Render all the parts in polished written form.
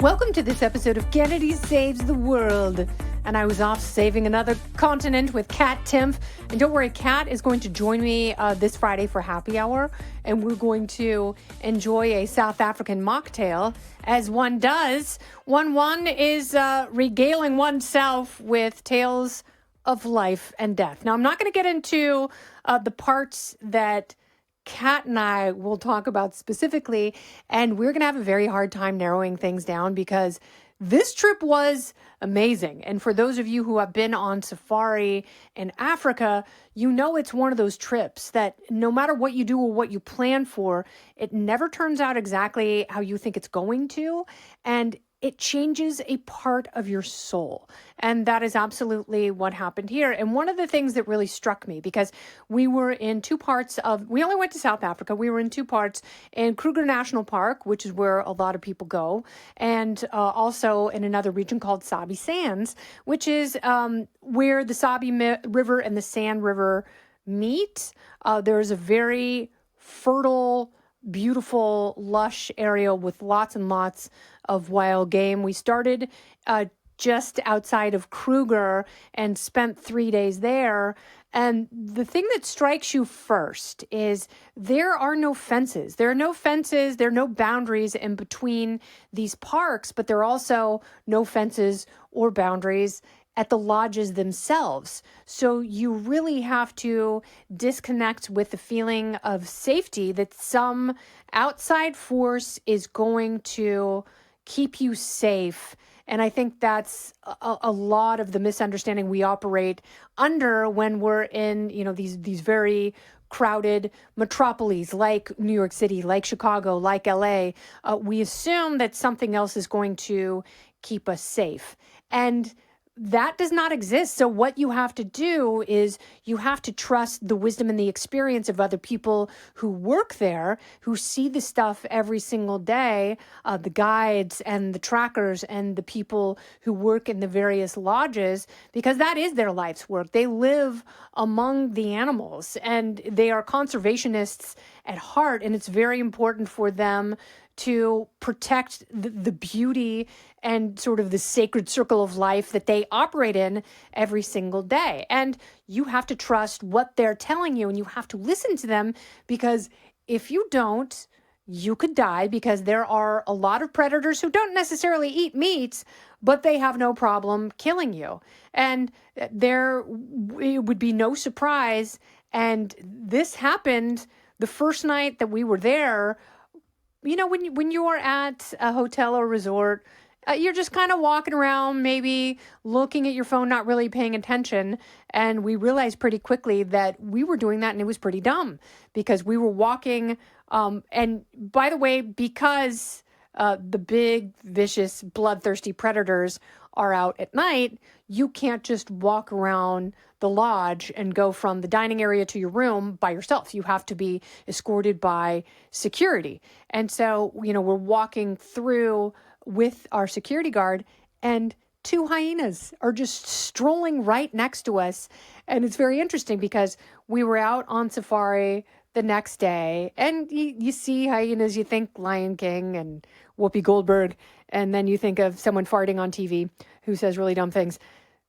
Welcome to this episode of Kennedy Saves the World. And I was off saving another continent with Kat Timpf. And don't worry, Kat is going to join me this Friday for happy hour. And we're going to enjoy a South African mocktail, as one does. One is regaling oneself with tales of life and death. Now, I'm not going to get into the parts that Kat and I will talk about specifically, and we're going to have a very hard time narrowing things down because this trip was amazing. And for those of you who have been on safari in Africa, you know it's one of those trips that no matter what you do or what you plan for, it never turns out exactly how you think it's going to. And it changes a part of your soul. And that is absolutely what happened here. And one of the things that really struck me, because we were in we only went to South Africa. We were in two parts in Kruger National Park, which is where a lot of people go, and also in another region called Sabi Sands, which is where the Sabi River and the Sand River meet. There's a very fertile, beautiful, lush area with lots and lots of wild game. We started just outside of Kruger and spent 3 days there. And the thing that strikes you first is there are no fences. There are no fences. There are no boundaries in between these parks, but there are also no fences or boundaries at the lodges themselves. So you really have to disconnect with the feeling of safety that some outside force is going to keep you safe. And I think that's a lot of the misunderstanding we operate under when we're in, these very crowded metropolises like New York City, like Chicago, like LA. We assume that something else is going to keep us safe. And that does not exist. So what you have to do is you have to trust the wisdom and the experience of other people who work there, who see the stuff every single day, the guides and the trackers and the people who work in the various lodges, because that is their life's work. They live among the animals and they are conservationists at heart. And it's very important for them to protect the beauty and sort of the sacred circle of life that they operate in every single day. And you have to trust what they're telling you and you have to listen to them, because if you don't, you could die, because there are a lot of predators who don't necessarily eat meat, but they have no problem killing you. And it would be no surprise. And this happened the first night that we were there. When you are at a hotel or resort, you're just kind of walking around, maybe looking at your phone, not really paying attention. And we realized pretty quickly that we were doing that and it was pretty dumb, because we were walking. And by the way, because the big, vicious, bloodthirsty predators are out at night, you can't just walk around the lodge and go from the dining area to your room by yourself. You have to be escorted by security. And so, we're walking through with our security guard, and two hyenas are just strolling right next to us. And it's very interesting because we were out on safari the next day, and you see hyenas, you think Lion King and Whoopi Goldberg, and then you think of someone farting on TV who says really dumb things.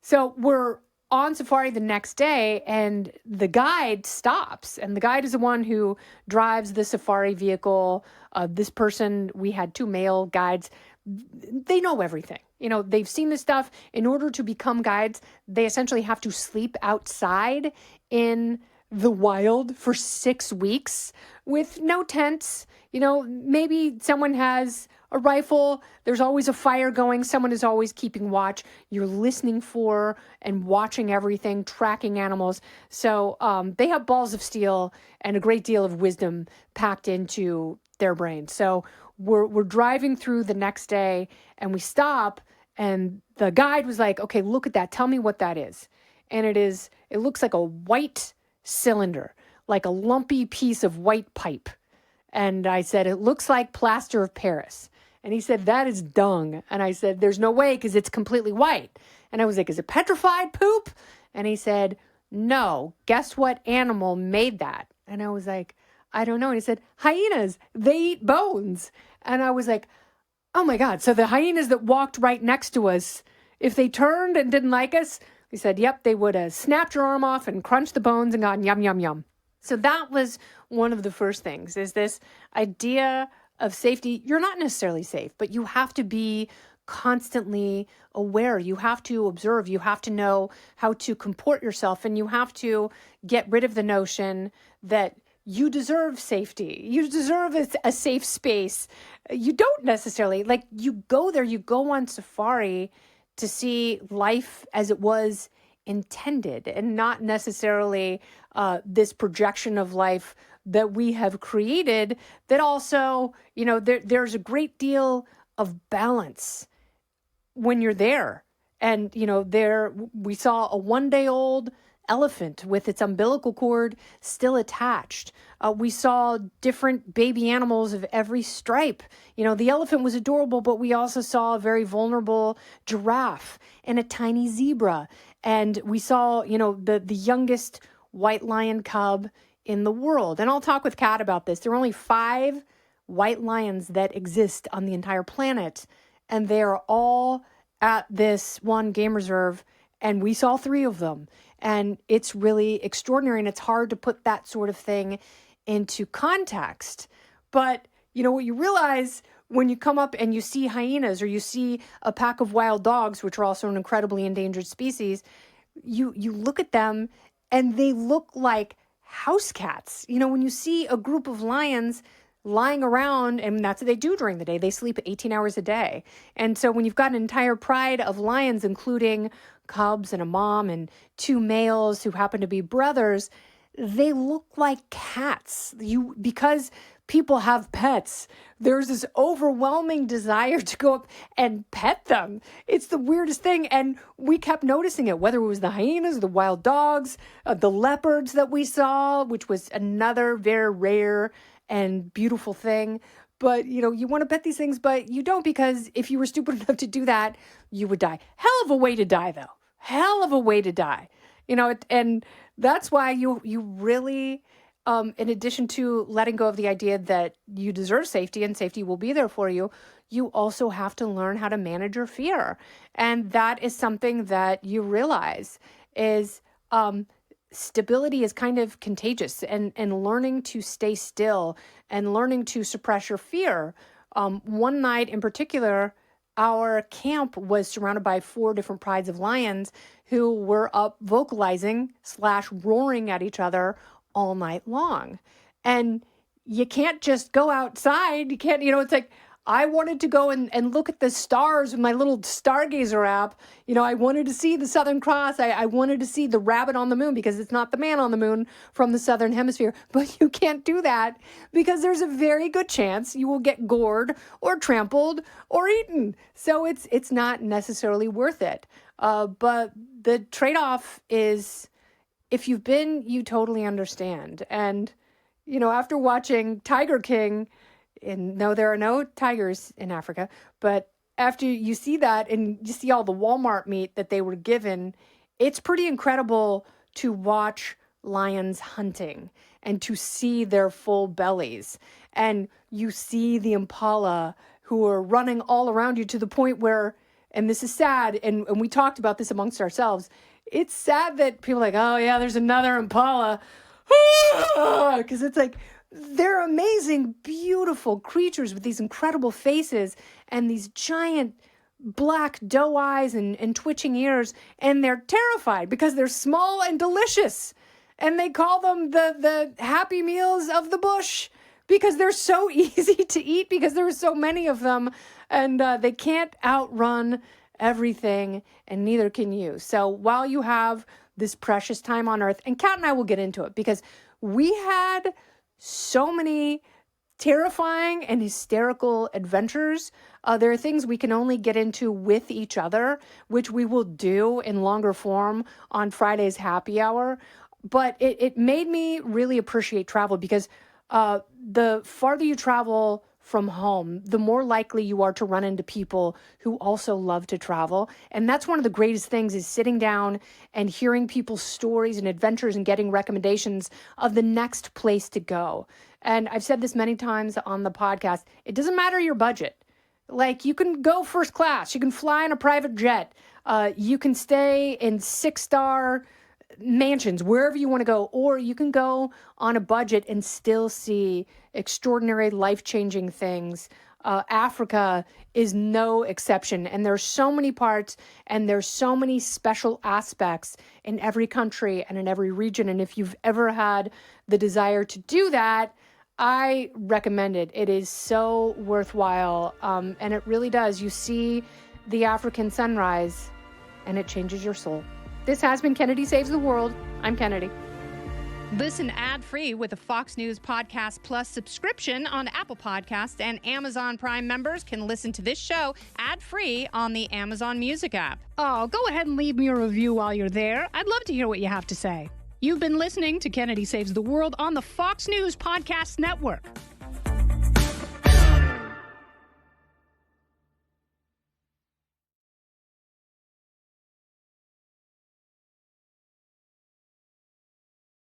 So we're on safari the next day, and the guide stops, and the guide is the one who drives the safari vehicle. This person, we had two male guides. They know everything. They've seen this stuff. In order to become guides, they essentially have to sleep outside in the wild for 6 weeks with no tents. Maybe someone has a rifle. There's always a fire going. Someone is always keeping watch. You're listening for and watching everything, tracking animals. So they have balls of steel and a great deal of wisdom packed into their brains. So we're driving through the next day, and we stop, and the guide was like, okay, look at that. Tell me what that is. And it looks like a white cylinder, like a lumpy piece of white pipe. And I said, it looks like plaster of Paris. And he said, that is dung. And I said, there's no way, because it's completely white. And I was like, is it petrified poop? And he said, no, guess what animal made that? And I was like, I don't know. And he said, hyenas, they eat bones. And I was like, Oh my God. So the hyenas that walked right next to us, if they turned and didn't like us, we said, yep, they would have snapped your arm off and crunched the bones and gone yum, yum, yum. So that was one of the first things, is this idea of safety. You're not necessarily safe, but you have to be constantly aware. You have to observe. You have to know how to comport yourself, and you have to get rid of the notion that you deserve safety. You deserve a safe space. You don't necessarily. Like, you go there, you go on safari to see life as it was intended, and not necessarily this projection of life that we have created that also, there's a great deal of balance when you're there. And, there we saw a 1-day-old elephant with its umbilical cord still attached. We saw different baby animals of every stripe. The elephant was adorable, but we also saw a very vulnerable giraffe and a tiny zebra. And we saw, the youngest white lion cub in the world. And I'll talk with Kat about this. There are only 5 white lions that exist on the entire planet, and they are all at this one game reserve, and we saw 3 of them. And it's really extraordinary, and it's hard to put that sort of thing into context. But, what you realize when you come up and you see hyenas, or you see a pack of wild dogs, which are also an incredibly endangered species, you look at them and they look like house cats. When you see a group of lions lying around, and that's what they do during the day. They sleep 18 hours a day. And so when you've got an entire pride of lions, including cubs and a mom and 2 males who happen to be brothers, they look like cats. Because people have pets, there's this overwhelming desire to go up and pet them. It's the weirdest thing. And we kept noticing it, whether it was the hyenas, the wild dogs, the leopards that we saw, which was another very rare and beautiful thing. But, you want to pet these things, but you don't, because if you were stupid enough to do that, you would die. Hell of a way to die, though. Hell of a way to die. And that's why you really, in addition to letting go of the idea that you deserve safety and safety will be there for you, you also have to learn how to manage your fear. And that is something that you realize is, stability is kind of contagious, and learning to stay still and learning to suppress your fear. One night in particular, our camp was surrounded by 4 different prides of lions who were up vocalizing / roaring at each other all night long. And you can't just go outside. You can't, it's like, I wanted to go and look at the stars with my little stargazer app. I wanted to see the Southern Cross. I wanted to see the rabbit on the moon, because it's not the man on the moon from the Southern Hemisphere. But you can't do that, because there's a very good chance you will get gored or trampled or eaten. So it's not necessarily worth it. But the trade-off is, if you've been, you totally understand. And, after watching Tiger King, and no, there are no tigers in Africa, but after you see that and you see all the Walmart meat that they were given, it's pretty incredible to watch lions hunting and to see their full bellies. And you see the impala who are running all around you, to the point where, and this is sad, and we talked about this amongst ourselves, it's sad that people are like, oh yeah, there's another impala. Because it's like, they're amazing, beautiful creatures with these incredible faces and these giant black doe eyes and twitching ears. And they're terrified because they're small and delicious. And they call them the happy meals of the bush, because they're so easy to eat, because there are so many of them. And they can't outrun everything, and neither can you. So while you have this precious time on Earth, and Kat and I will get into it, because we had so many terrifying and hysterical adventures. There are things we can only get into with each other, which we will do in longer form on Friday's happy hour. But it made me really appreciate travel, because the farther you travel from home, the more likely you are to run into people who also love to travel. And that's one of the greatest things, is sitting down and hearing people's stories and adventures and getting recommendations of the next place to go. And I've said this many times on the podcast, it doesn't matter your budget. Like, you can go first class. You can fly in a private jet. You can stay in 6-star mansions, wherever you want to go. Or you can go on a budget and still see extraordinary, life-changing things. Africa is no exception. And there's so many parts and there's so many special aspects in every country and in every region. And if you've ever had the desire to do that, I recommend it. It is so worthwhile. And it really does. You see the African sunrise and it changes your soul. This has been Kennedy Saves the World. I'm Kennedy. Listen ad-free with a Fox News Podcast Plus subscription on Apple Podcasts, and Amazon Prime members can listen to this show ad-free on the Amazon Music app. Oh, go ahead and leave me a review while you're there. I'd love to hear what you have to say. You've been listening to Kennedy Saves the World on the Fox News Podcast Network.